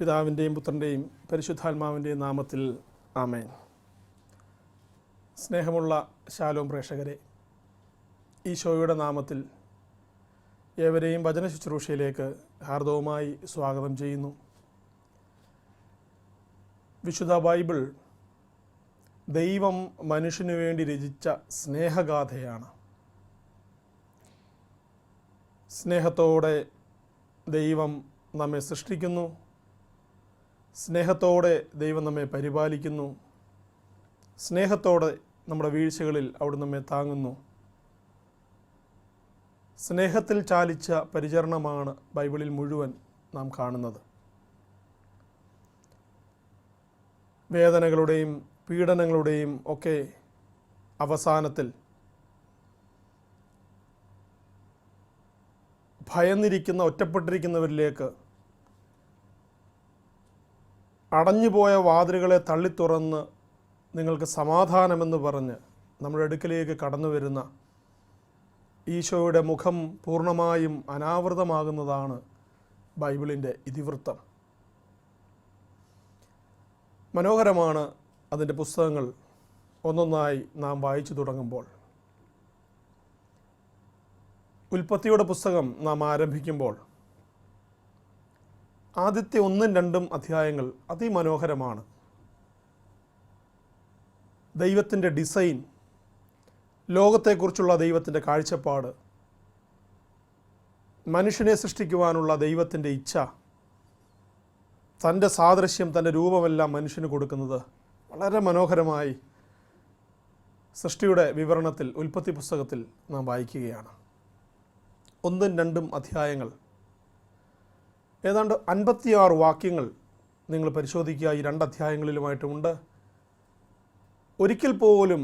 പിതാവിൻ്റെയും പുത്രൻ്റെയും പരിശുദ്ധാത്മാവിൻ്റെയും നാമത്തിൽ ആമേൻ. സ്നേഹമുള്ള ശാലോം പ്രേക്ഷകരെ, ഈശോയുടെ നാമത്തിൽ ഏവരെയും വചന ശുശ്രൂഷയിലേക്ക് ഹാർദവമായി സ്വാഗതം ചെയ്യുന്നു. വിശുദ്ധ ബൈബിൾ ദൈവം മനുഷ്യനു വേണ്ടി രചിച്ച സ്നേഹഗാഥയാണ്. സ്നേഹത്തോടെ ദൈവം നമ്മെ സൃഷ്ടിക്കുന്നു, സ്നേഹത്തോടെ ദൈവം നമ്മെ പരിപാലിക്കുന്നു, സ്നേഹത്തോടെ നമ്മുടെ വീഴ്ചകളിൽ അവിടുന്ന് നമ്മെ താങ്ങുന്നു. സ്നേഹത്തിൽ ചാലിച്ച പരിചരണമാണ് ബൈബിളിൽ മുഴുവൻ നാം കാണുന്നത്. വേദനകളുടെയും പീഡനങ്ങളുടെയും ഒക്കെ അവസാനത്തിൽ ഭയന്നിരിക്കുന്ന ഒറ്റപ്പെട്ടിരിക്കുന്നവരിലേക്ക് അടഞ്ഞുപോയ വാതിലുകളെ തള്ളിത്തുറന്ന് നിങ്ങൾക്ക് സമാധാനമെന്ന് പറഞ്ഞ് നമ്മുടെ അടുക്കലേക്ക് കടന്നു വരുന്ന ഈശോയുടെ മുഖം പൂർണ്ണമായും അനാവൃതമാകുന്നതാണ് ബൈബിളിൻ്റെ ഇതിവൃത്തം. മനോഹരമാണ് അതിൻ്റെ പുസ്തകങ്ങൾ ഒന്നൊന്നായി നാം വായിച്ചു തുടങ്ങുമ്പോൾ. ഉൽപ്പത്തിയുടെ പുസ്തകം നാം ആരംഭിക്കുമ്പോൾ ആദ്യത്തെ 1-2 അധ്യായങ്ങൾ അതിമനോഹരമാണ്. ദൈവത്തിൻ്റെ ഡിസൈൻ, ലോകത്തെക്കുറിച്ചുള്ള ദൈവത്തിൻ്റെ കാഴ്ചപ്പാട്, മനുഷ്യനെ സൃഷ്ടിക്കുവാനുള്ള ദൈവത്തിൻ്റെ ഇച്ഛ, തൻ്റെ സാദൃശ്യം, തൻ്റെ രൂപമെല്ലാം മനുഷ്യന് കൊടുക്കുന്നത് വളരെ മനോഹരമായി സൃഷ്ടിയുടെ വിവരണത്തിൽ ഉൽപ്പത്തി പുസ്തകത്തിൽ നാം വായിക്കുകയാണ്. 1-2 അധ്യായങ്ങൾ, ഏതാണ്ട് 56 വാക്യങ്ങൾ നിങ്ങൾ പരിശോധിക്കുക. ഈ 2 അധ്യായങ്ങളിലുമായിട്ടുമുണ്ട്. ഒരിക്കൽ പോലും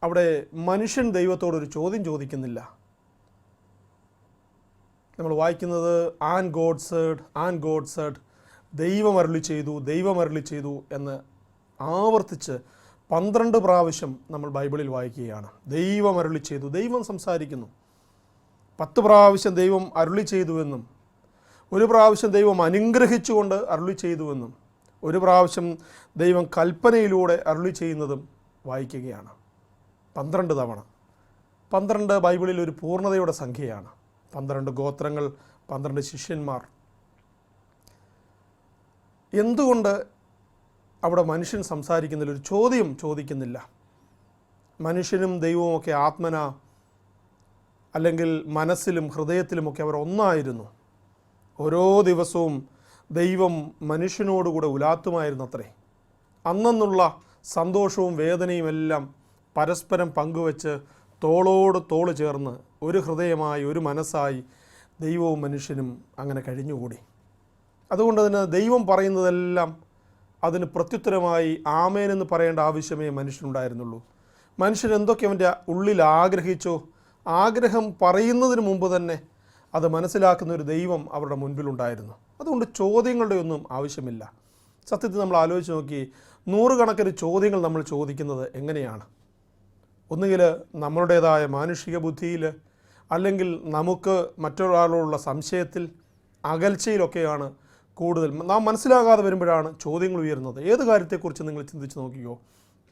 അവിടെ മനുഷ്യൻ ദൈവത്തോടൊരു ചോദ്യം ചോദിക്കുന്നില്ല. നമ്മൾ വായിക്കുന്നത് ആൻഡ് ഗോഡ് സെഡ്, ദൈവം അരുളി ചെയ്തു എന്ന് ആവർത്തിച്ച് 12 പ്രാവശ്യം നമ്മൾ ബൈബിളിൽ വായിക്കുകയാണ്. ദൈവം അരുളി ചെയ്തു, ദൈവം സംസാരിക്കുന്നു. 10 പ്രാവശ്യം ദൈവം അരുളി ചെയ്തുവെന്നും, 1 പ്രാവശ്യം ദൈവം അനുഗ്രഹിച്ചുകൊണ്ട് അരുളി ചെയ്തുവെന്നും, 1 പ്രാവശ്യം ദൈവം കൽപ്പനയിലൂടെ അരുളി ചെയ്യുന്നതും വായിക്കുകയാണ്. 12 തവണ. 12 ബൈബിളിൽ ഒരു പൂർണ്ണതയുടെ സംഖ്യയാണ്. 12 ഗോത്രങ്ങൾ, 12 ശിഷ്യന്മാർ. എന്തുകൊണ്ട് അവിടെ മനുഷ്യൻ സംസാരിക്കുന്നില്ല, ഒരു ചോദ്യം ചോദിക്കുന്നില്ല? മനുഷ്യനും ദൈവവുമൊക്കെ ആത്മന, അല്ലെങ്കിൽ മനസ്സിലും ഹൃദയത്തിലുമൊക്കെ അവർ ഒന്നായിരുന്നു. ഓരോ ദിവസവും ദൈവം മനുഷ്യനോടുകൂടെ ഉലാത്തുമായിരുന്നത്രേ. അന്നുള്ള സന്തോഷവും വേദനയും എല്ലാം പരസ്പരം പങ്കുവെച്ച് തോളോട് തോള് ചേർന്ന് ഒരു ഹൃദയമായി, ഒരു മനസ്സായി ദൈവവും മനുഷ്യനും അങ്ങനെ കഴിഞ്ഞുകൂടി. അതുകൊണ്ട് തന്നെ ദൈവം പറയുന്നതെല്ലാം അതിന് പ്രത്യുത്തരമായി ആമേനെന്ന് പറയേണ്ട ആവശ്യമേ മനുഷ്യനുണ്ടായിരുന്നുള്ളൂ. മനുഷ്യൻ എന്തൊക്കെ അവൻ്റെ ഉള്ളിൽ ആഗ്രഹിച്ചോ, ആഗ്രഹം പറയുന്നതിന് മുമ്പ് തന്നെ അത് മനസ്സിലാക്കുന്ന ഒരു ദൈവം അവരുടെ മുൻപിലുണ്ടായിരുന്നു. അതുകൊണ്ട് ചോദ്യങ്ങളുടെ ഒന്നും ആവശ്യമില്ല. സത്യത്തിൽ നമ്മൾ ആലോചിച്ച് നോക്കി, 100 കണക്കിന് ചോദ്യങ്ങൾ നമ്മൾ ചോദിക്കുന്നത് എങ്ങനെയാണ്? ഒന്നുകിൽ നമ്മളുടേതായ മാനുഷിക ബുദ്ധിയിൽ, അല്ലെങ്കിൽ നമുക്ക് മറ്റൊരാളോടുള്ള സംശയത്തിൽ, അകൽച്ചയിലൊക്കെയാണ് കൂടുതൽ. നാം മനസ്സിലാകാതെ വരുമ്പോഴാണ് ചോദ്യങ്ങൾ ഉയരുന്നത്. ഏത് കാര്യത്തെക്കുറിച്ച് നിങ്ങൾ ചിന്തിച്ച് നോക്കിയോ?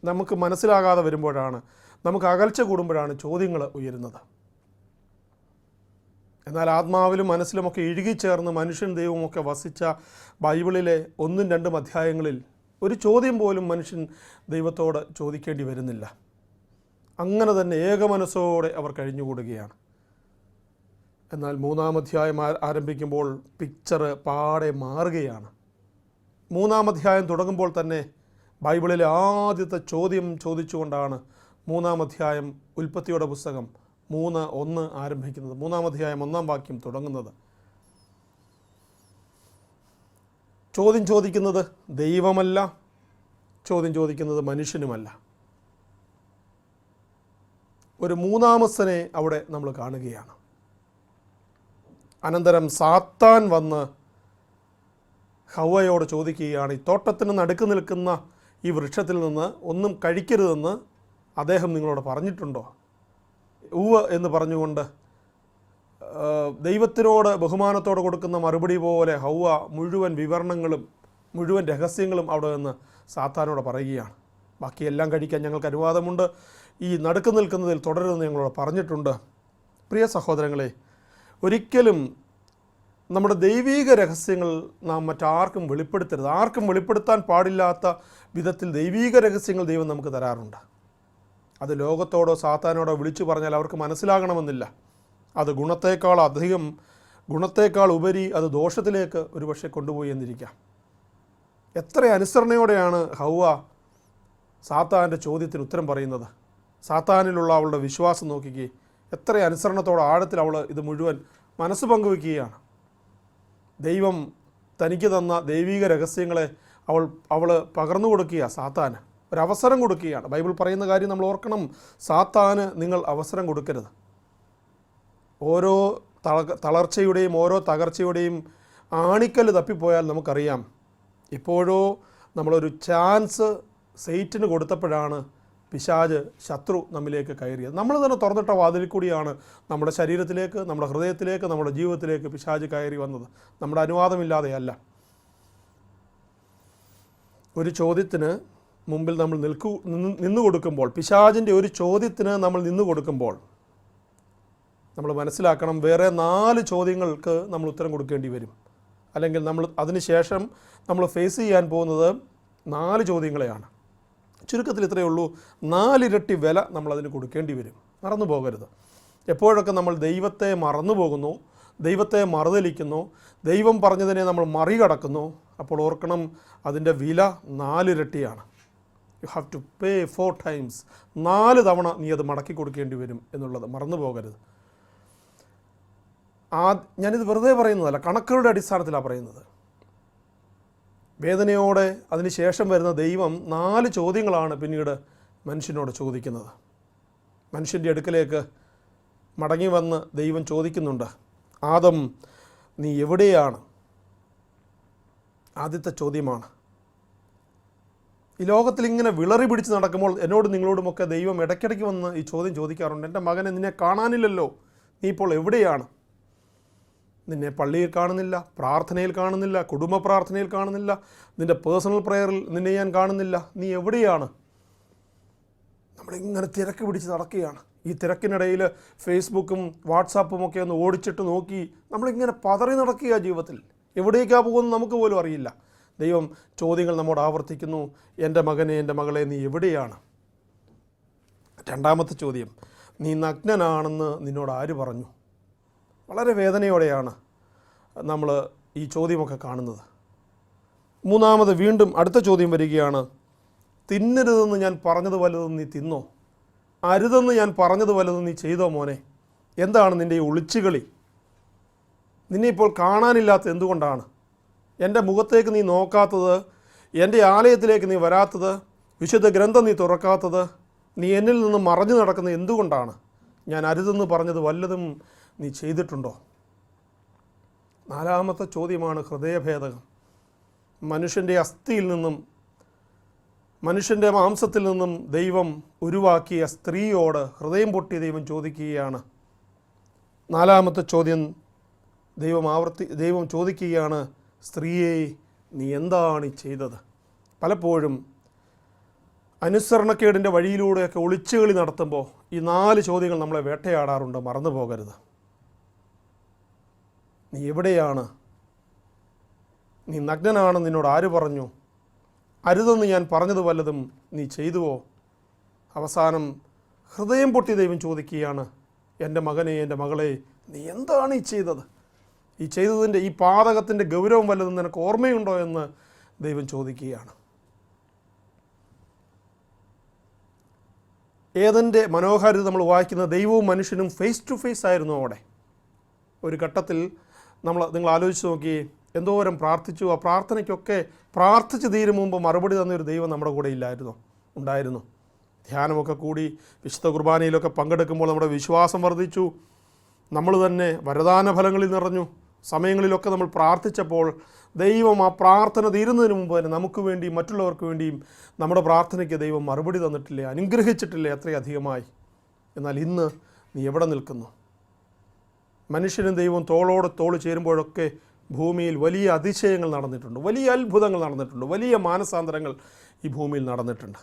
നമുക്ക് മനസ്സിലാകാതെ വരുമ്പോഴാണ്, നമുക്ക് അകൽച്ച കൂടുമ്പോഴാണ് ചോദ്യങ്ങൾ ഉയരുന്നത്. എന്നാൽ ആത്മാവിലും മനസ്സിലുമൊക്കെ ഇഴുകിച്ചേർന്ന് മനുഷ്യൻ ദൈവമൊക്കെ വസിച്ച ബൈബിളിലെ 1-2 അധ്യായങ്ങളിൽ ഒരു ചോദ്യം പോലും മനുഷ്യൻ ദൈവത്തോട് ചോദിക്കേണ്ടി വരുന്നില്ല. അങ്ങനെ തന്നെ ഏകമനസ്സോടെ അവർ കഴിഞ്ഞുകൂടുകയാണ്. എന്നാൽ 3-ാം അധ്യായം ആരംഭിക്കുമ്പോൾ പിക്ചർ പാടെ മാറുകയാണ്. 3-ാം അധ്യായം തുടങ്ങുമ്പോൾ തന്നെ ബൈബിളിലെ ആദ്യത്തെ ചോദ്യം ചോദിച്ചുകൊണ്ടാണ് 3-ാം അധ്യായം ഉൽപ്പത്തിയുടെ പുസ്തകം 3:1 ആരംഭിക്കുന്നത്. 3-ാം അധ്യായം 1-ാം വാക്യം തുടങ്ങുന്നത്. ചോദ്യം ചോദിക്കുന്നത് ദൈവമല്ല, ചോദ്യം ചോദിക്കുന്നത് മനുഷ്യനുമല്ല. ഒരു മൂന്നാമസ്ഥനെ അവിടെ നമ്മൾ കാണുകയാണ്. അനന്തരം സാത്താൻ വന്ന് ഹവ്വയോട് ചോദിക്കുകയാണ്, ഈ തോട്ടത്തിന് നടുക്ക് നിൽക്കുന്ന ഈ വൃക്ഷത്തിൽ നിന്ന് ഒന്നും കഴിക്കരുതെന്ന് അദ്ദേഹം നിങ്ങളോട് പറഞ്ഞിട്ടുണ്ടോ? ഉവ്വ് എന്ന് പറഞ്ഞുകൊണ്ട് ദൈവത്തിനോട് ബഹുമാനത്തോടെ കൊടുക്കുന്ന മറുപടി പോലെ ഹൗവ മുഴുവൻ വിവരണങ്ങളും മുഴുവൻ രഹസ്യങ്ങളും അവിടെ നിന്ന് സാത്താനോട് പറയുകയാണ്. ബാക്കിയെല്ലാം കഴിക്കാൻ ഞങ്ങൾക്ക് അനുവാദമുണ്ട്, ഈ നടുക്ക് നിൽക്കുന്നതിൽ തുടരുമെന്ന് ഞങ്ങളോട് പറഞ്ഞിട്ടുണ്ട്. പ്രിയ സഹോദരങ്ങളെ, ഒരിക്കലും നമ്മുടെ ദൈവീക രഹസ്യങ്ങൾ നാം മറ്റാർക്കും വെളിപ്പെടുത്തരുത്. ആർക്കും വെളിപ്പെടുത്താൻ പാടില്ലാത്ത വിധത്തിൽ ദൈവീക രഹസ്യങ്ങൾ ദൈവം നമുക്ക് തരാറുണ്ട്. അത് ലോകത്തോടോ സാത്താനോടോ വിളിച്ചു പറഞ്ഞാൽ അവർക്ക് മനസ്സിലാകണമെന്നില്ല. അത് ഗുണത്തേക്കാൾ ഉപരി അത് ദോഷത്തിലേക്ക് ഒരുപക്ഷെ കൊണ്ടുപോയി എന്നിരിക്കാം. എത്ര അനുസരണയോടെയാണ് ഹൗവ സാത്താൻ്റെ ചോദ്യത്തിന് ഉത്തരം പറയുന്നത്. സാത്താനിലുള്ള അവളുടെ വിശ്വാസം നോക്കിക്കേ, എത്ര അനുസരണത്തോടെ ആഴത്തിൽ അവൾ ഇത് മുഴുവൻ മനസ്സ് പങ്കുവയ്ക്കുകയാണ്. ദൈവം തനിക്ക് തന്ന ദൈവിക രഹസ്യങ്ങളെ അവൾ പകർന്നു കൊടുക്കുക, സാത്താന് ഒരവസരം കൊടുക്കുകയാണ്. ബൈബിൾ പറയുന്ന കാര്യം നമ്മൾ ഓർക്കണം, സാത്താന് നിങ്ങൾ അവസരം കൊടുക്കരുത്. ഓരോ തളർച്ചയുടെയും ഓരോ തകർച്ചയുടെയും ആണിക്കല്ല് തപ്പിപ്പോയാൽ നമുക്കറിയാം, എപ്പോഴോ നമ്മളൊരു ചാൻസ് സൈറ്റിന് കൊടുത്തപ്പോഴാണ് പിശാച്, ശത്രു നമ്മിലേക്ക് കയറിയത്. നമ്മൾ തന്നെ തുറന്നിട്ട വാതിലിൽ കൂടിയാണ് നമ്മുടെ ശരീരത്തിലേക്ക്, നമ്മുടെ ഹൃദയത്തിലേക്ക്, നമ്മുടെ ജീവിതത്തിലേക്ക് പിശാച് കയറി വന്നത്. നമ്മുടെ അനുവാദമില്ലാതെയല്ല. ഒരു ചോദ്യത്തിന് മുമ്പിൽ നമ്മൾ നിന്നു കൊടുക്കുമ്പോൾ, പിശാചിൻ്റെ ഒരു ചോദ്യത്തിന് നമ്മൾ നിന്നു കൊടുക്കുമ്പോൾ നമ്മൾ മനസ്സിലാക്കണം, വേറെ 4 ചോദ്യങ്ങൾക്ക് നമ്മൾ ഉത്തരം കൊടുക്കേണ്ടി വരും. അല്ലെങ്കിൽ അതിനുശേഷം നമ്മൾ ഫേസ് ചെയ്യാൻ പോകുന്നത് 4 ചോദ്യങ്ങളെയാണ്. ചുരുക്കത്തിൽ ഇത്രയേ ഉള്ളൂ, 4 ഇരട്ടി വില നമ്മളതിന് കൊടുക്കേണ്ടി വരും. മറന്നു പോകരുത്. എപ്പോഴൊക്കെ നമ്മൾ ദൈവത്തെ മറന്നു പോകുന്നു, ദൈവത്തെ മറുതലിക്കുന്നു, ദൈവം പറഞ്ഞതിനെ നമ്മൾ മറികടക്കുന്നു, അപ്പോൾ ഓർക്കണം, അതിൻ്റെ വില 4 ഇരട്ടിയാണ്. You have to pay 4 times. 4 തവണ നീ അത് മടക്കി കൊടുക്കേണ്ടി വരും എന്നുള്ളത് മറന്നു പോകരുത്. ഞാനിത് വെറുതെ പറയുന്നതല്ല, കണക്കുകളുടെ അടിസ്ഥാനത്തിലാണ് പറയുന്നത്. വേദനയോടെ അതിനുശേഷം വരുന്ന ദൈവം 4 ചോദ്യങ്ങളാണ് പിന്നീട് മനുഷ്യനോട് ചോദിക്കുന്നത്. മനുഷ്യൻ്റെ അടുക്കലേക്ക് മടങ്ങി വന്ന് ദൈവം ചോദിക്കുന്നുണ്ട്, ആദം നീ എവിടെയാണ്? ആദ്യത്തെ ചോദ്യമാണ്. ഈ ലോകത്തിൽ ഇങ്ങനെ വിളറി പിടിച്ച് നടക്കുമ്പോൾ എന്നോടും നിങ്ങളോടുമൊക്കെ ദൈവം ഇടയ്ക്കിടയ്ക്ക് വന്ന് ഈ ചോദ്യം ചോദിക്കാറുണ്ട്. എൻ്റെ മകനെ, നിന്നെ കാണാനില്ലല്ലോ, നീ ഇപ്പോൾ എവിടെയാണ്? നിന്നെ പള്ളിയിൽ കാണുന്നില്ല, പ്രാർത്ഥനയിൽ കാണുന്നില്ല, കുടുംബ പ്രാർത്ഥനയിൽ കാണുന്നില്ല, നിൻ്റെ പേഴ്സണൽ പ്രയറിൽ നിന്നെ ഞാൻ കാണുന്നില്ല, നീ എവിടെയാണ്? നമ്മളിങ്ങനെ തിരക്ക് പിടിച്ച് നടക്കുകയാണ്. ഈ തിരക്കിനിടയിൽ ഫേസ്ബുക്കും വാട്സാപ്പും ഒക്കെ ഒന്ന് ഓടിച്ചിട്ട് നോക്കി നമ്മളിങ്ങനെ പതറി നടക്കുക. ജീവിതത്തിൽ എവിടേക്കാണ് പോകുന്നത് നമുക്ക് പോലും അറിയില്ല. ദൈവം ചോദ്യങ്ങൾ നമ്മോട് ആവർത്തിക്കുന്നു, എൻ്റെ മകനെ, എൻ്റെ മകളെ, നീ എവിടെയാണ്? രണ്ടാമത്തെ ചോദ്യം, നീ നഗ്നനാണെന്ന് നിന്നോട് ആര് പറഞ്ഞു? വളരെ വേദനയോടെയാണ് നമ്മൾ ഈ ചോദ്യമൊക്കെ കാണുന്നത്. മൂന്നാമത് വീണ്ടും അടുത്ത ചോദ്യം വരികയാണ്, തിന്നരുതെന്ന് ഞാൻ പറഞ്ഞത് വല്ലതും നീ തിന്നോ? അരുതെന്ന് ഞാൻ പറഞ്ഞത് വല്ലതും നീ ചെയ്തോ മോനെ? എന്താണ് നിൻ്റെ ഈ ഒളിച്ചുകളി? നിന്നെ ഇപ്പോൾ കാണാനില്ലാത്ത എന്തുകൊണ്ടാണ്? എൻ്റെ മുഖത്തേക്ക് നീ നോക്കാത്തത്, എൻ്റെ ആലയത്തിലേക്ക് നീ വരാത്തത്, വിശുദ്ധ ഗ്രന്ഥം നീ തുറക്കാത്തത്, നീ എന്നിൽ നിന്ന് മറഞ്ഞു നടക്കുന്നത് എന്തുകൊണ്ടാണ്? ഞാൻ അരുതെന്ന് പറഞ്ഞത് വല്ലതും നീ ചെയ്തിട്ടുണ്ടോ? നാലാമത്തെ ചോദ്യമാണ് ഹൃദയഭേദകം. മനുഷ്യൻ്റെ അസ്ഥിയിൽ നിന്നും, മനുഷ്യൻ്റെ മാംസത്തിൽ നിന്നും ദൈവം ഉരുവാക്കിയ സ്ത്രീയോട് ഹൃദയം പൊട്ടി ദൈവം ചോദിക്കുകയാണ്. നാലാമത്തെ ചോദ്യം ദൈവം ചോദിക്കുകയാണ്, സ്ത്രീയെ നീ എന്താണ് ഈ ചെയ്തത്? പലപ്പോഴും അനുസരണക്കേടിൻ്റെ വഴിയിലൂടെയൊക്കെ ഒളിച്ചുകളി നടത്തുമ്പോൾ ഈ 4 ചോദ്യങ്ങൾ നമ്മളെ വേട്ടയാടാറുണ്ട്. മറന്നു പോകരുത്. നീ എവിടെയാണ്? നീ നഗ്നനാണെന്ന് നിന്നോട് ആര് പറഞ്ഞു? അരുതെന്ന് ഞാൻ പറഞ്ഞത് വല്ലതും നീ ചെയ്തുവോ? അവസാനം ഹൃദയം പൊട്ടി ദൈവം ചോദിക്കുകയാണ്, എൻ്റെ മകനെ, എൻ്റെ മകളെ, നീ എന്താണ് ഈ ചെയ്തത്? ഈ ചെയ്തതിൻ്റെ, ഈ പാതകത്തിൻ്റെ ഗൗരവം വല്ലതും നിനക്ക് ഓർമ്മയുണ്ടോ എന്ന് ദൈവം ചോദിക്കുകയാണ്. ഏദൻ്റെ മനോഹാരിത നമ്മൾ വായിക്കുന്ന ദൈവവും മനുഷ്യനും ഫേസ് ടു ഫേസ് ആയിരുന്നു അവിടെ. ഒരു ഘട്ടത്തിൽ നിങ്ങൾ ആലോചിച്ച് നോക്കി, എന്തോരം പ്രാർത്ഥിച്ചു. ആ പ്രാർത്ഥനയ്ക്കൊക്കെ പ്രാർത്ഥിച്ച് തീരും മുമ്പ് മറുപടി തന്നൊരു ദൈവം നമ്മുടെ കൂടെ ഉണ്ടായിരുന്നു. ധ്യാനമൊക്കെ കൂടി വിശുദ്ധ കുർബാനയിലൊക്കെ പങ്കെടുക്കുമ്പോൾ നമ്മുടെ വിശ്വാസം വർദ്ധിച്ചു. നമ്മൾ തന്നെ വരദാന ഫലങ്ങളിൽ നിറഞ്ഞു. സമയങ്ങളിലൊക്കെ നമ്മൾ പ്രാർത്ഥിച്ചപ്പോൾ ദൈവം ആ പ്രാർത്ഥന തീരുന്നതിന് മുമ്പ് തന്നെ നമുക്ക് വേണ്ടിയും മറ്റുള്ളവർക്ക് വേണ്ടിയും നമ്മുടെ പ്രാർത്ഥനയ്ക്ക് ദൈവം മറുപടി തന്നിട്ടില്ലേ, അനുഗ്രഹിച്ചിട്ടില്ലേ അത്രയധികമായി. എന്നാൽ ഇന്ന് നീ എവിടെ നിൽക്കുന്നു? മനുഷ്യനും ദൈവം തോളോട് തോൾ ചേരുമ്പോഴൊക്കെ ഭൂമിയിൽ വലിയ അതിശയങ്ങൾ നടന്നിട്ടുണ്ട്, വലിയ അത്ഭുതങ്ങൾ നടന്നിട്ടുണ്ട്, വലിയ മാനസാന്തരങ്ങൾ ഈ ഭൂമിയിൽ നടന്നിട്ടുണ്ട്.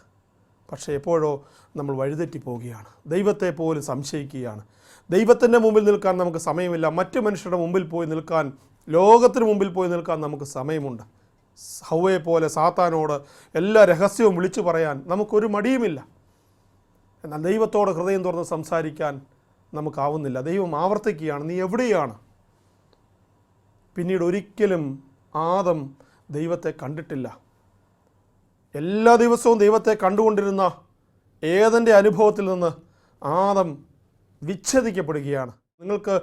പക്ഷേ എപ്പോഴോ നമ്മൾ വഴിതെറ്റിപ്പോവുകയാണ്, ദൈവത്തെ പോലും സംശയിക്കുകയാണ്. ദൈവത്തിൻ്റെ മുമ്പിൽ നിൽക്കാൻ നമുക്ക് സമയമില്ല. മറ്റു മനുഷ്യരുടെ മുമ്പിൽ പോയി നിൽക്കാൻ, ലോകത്തിന് മുമ്പിൽ പോയി നിൽക്കാൻ നമുക്ക് സമയമുണ്ട്. ഹവ്വയെ പോലെ സാത്താനോട് എല്ലാ രഹസ്യവും വിളിച്ചു പറയാൻ നമുക്കൊരു മടിയുമില്ല. എന്നാൽ ദൈവത്തോട് ഹൃദയം തുറന്ന് സംസാരിക്കാൻ നമുക്കാവുന്നില്ല. ദൈവം ആവർത്തിക്കുകയാണ്, നീ എവിടെയാണ്? പിന്നീട് ഒരിക്കലും ആദം ദൈവത്തെ കണ്ടിട്ടില്ല. എല്ലാ ദിവസവും ദൈവത്തെ കണ്ടുകൊണ്ടിരുന്ന ഏദൻ്റെ അനുഭവത്തിൽ നിന്ന് ആദം വിച്ഛേദിക്കപ്പെടുകയാണ്. നിങ്ങൾക്ക്